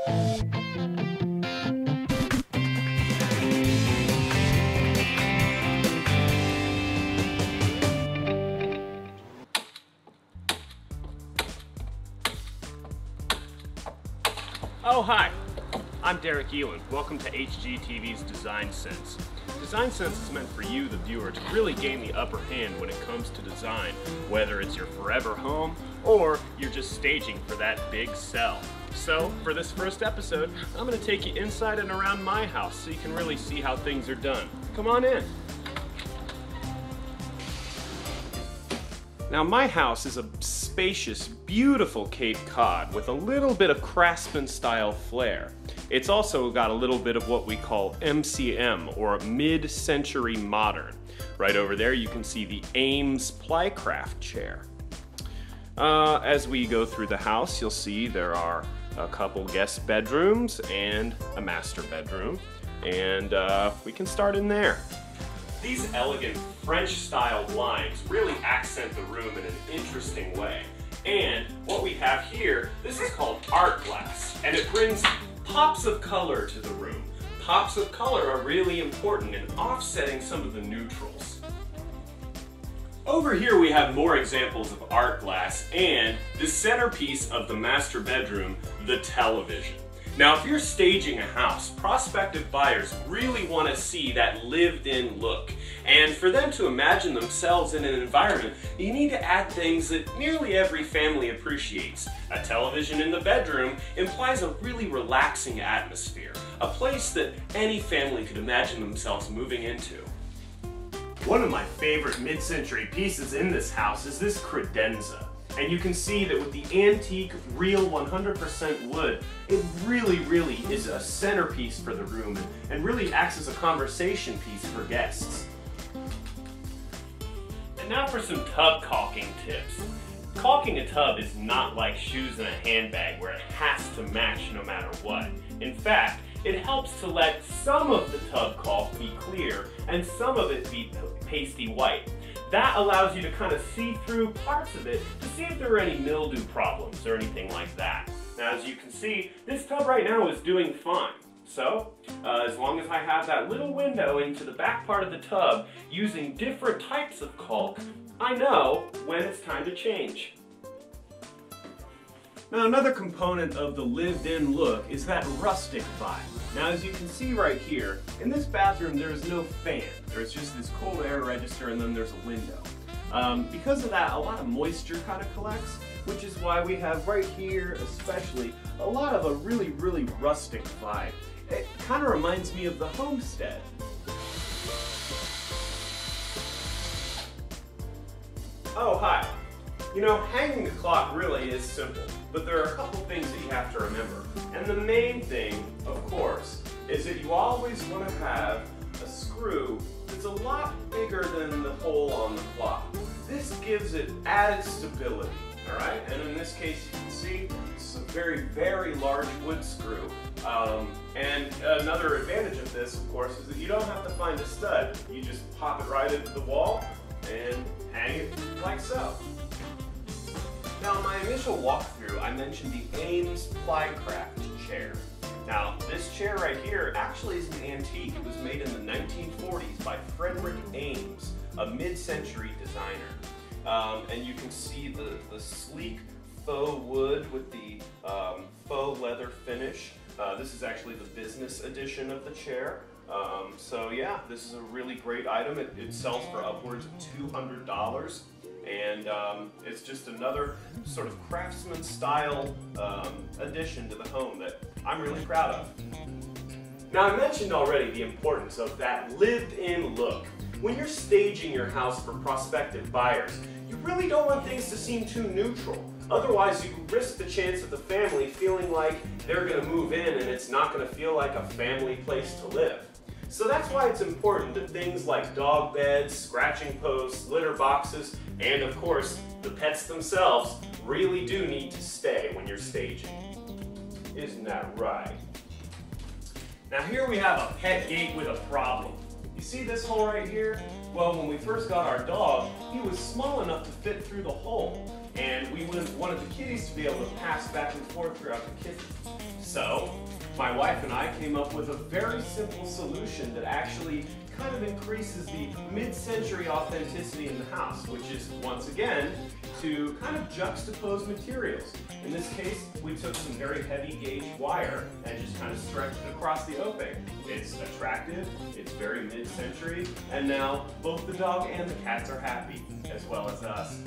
Oh, hi, I'm Derrick Ehlen. Welcome to HGTV's Design Sense. Design Sense is meant for you, the viewer, to really gain the upper hand when it comes to design, whether it's your forever home or you're just staging for that big sell. So, for this first episode, I'm going to take you inside and around my house so you can really see how things are done. Come on in. Now, my house is a spacious, beautiful Cape Cod with a little bit of Craftsman style flair. It's also got a little bit of what we call MCM, or mid-century modern. Right over there you can see the Ames Plycraft chair. As we go through the house, you'll see there are a couple guest bedrooms and a master bedroom, and we can start in there. These elegant French-style blinds really accent the room in an interesting way. And what we have here, this is called art glass, and it brings pops of color to the room. Pops of color are really important in offsetting some of the neutrals. Over here we have more examples of art glass and the centerpiece of the master bedroom, the television. Now, if you're staging a house, prospective buyers really want to see that lived-in look. And for them to imagine themselves in an environment, you need to add things that nearly every family appreciates. A television in the bedroom implies a really relaxing atmosphere, a place that any family could imagine themselves moving into. One of my favorite mid-century pieces in this house is this credenza. And you can see that with the antique, real 100% wood, it really is a centerpiece for the room and really acts as a conversation piece for guests. And now for some tub caulking tips. Caulking a tub is not like shoes in a handbag where it has to match no matter what. In fact, it helps to let some of the tub caulk be clear and some of it be pasty white. That allows you to kind of see through parts of it to see if there are any mildew problems or anything like that. Now, as you can see, this tub right now is doing fine. So, as long as I have that little window into the back part of the tub using different types of caulk, I know when it's time to change. Now, another component of the lived-in look is that rustic vibe. Now, as you can see right here, in this bathroom there is no fan. There's just this cold air register and then there's a window. Because of that, a lot of moisture kind of collects, which is why we have right here especially a lot of a really rustic vibe. It kind of reminds me of the homestead. Oh, hi. You know, hanging the clock really is simple, but there are a couple things that you have to remember. And the main thing, of course, is that you always want to have a screw that's a lot bigger than the hole on the clock. This gives it added stability, all right? And in this case, you can see it's a very large wood screw. And another advantage of this, of course, is that you don't have to find a stud. You just pop it right into the wall and hang it like so. Now, in my initial walkthrough, I mentioned the Ames Plycraft chair. Now, this chair right here actually is an antique. It was made in the 1940s by Derrick Ehlen, a mid-century designer. And you can see the sleek faux wood with the faux leather finish. This is actually the business edition of the chair. So yeah, this is a really great item. It sells for upwards of $200. And it's just another sort of craftsman style addition to the home that I'm really proud of. Now, I mentioned already the importance of that lived-in look. When you're staging your house for prospective buyers, you really don't want things to seem too neutral. Otherwise, you risk the chance of the family feeling like they're going to move in and it's not going to feel like a family place to live. So that's why it's important that things like dog beds, scratching posts, litter boxes, and of course, the pets themselves really do need to stay when you're staging. Isn't that right? Now here we have a pet gate with a problem. You see this hole right here? Well, when we first got our dog, he was small enough to fit through the hole, and we wanted the kitties to be able to pass back and forth throughout the kitchen. So My wife and I came up with a very simple solution that actually kind of increases the mid-century authenticity in the house, which is, once again, to kind of juxtapose materials. In this case, we took some very heavy gauge wire and just kind of stretched it across the opening. It's attractive, it's very mid-century, and now both the dog and the cats are happy, as well as us.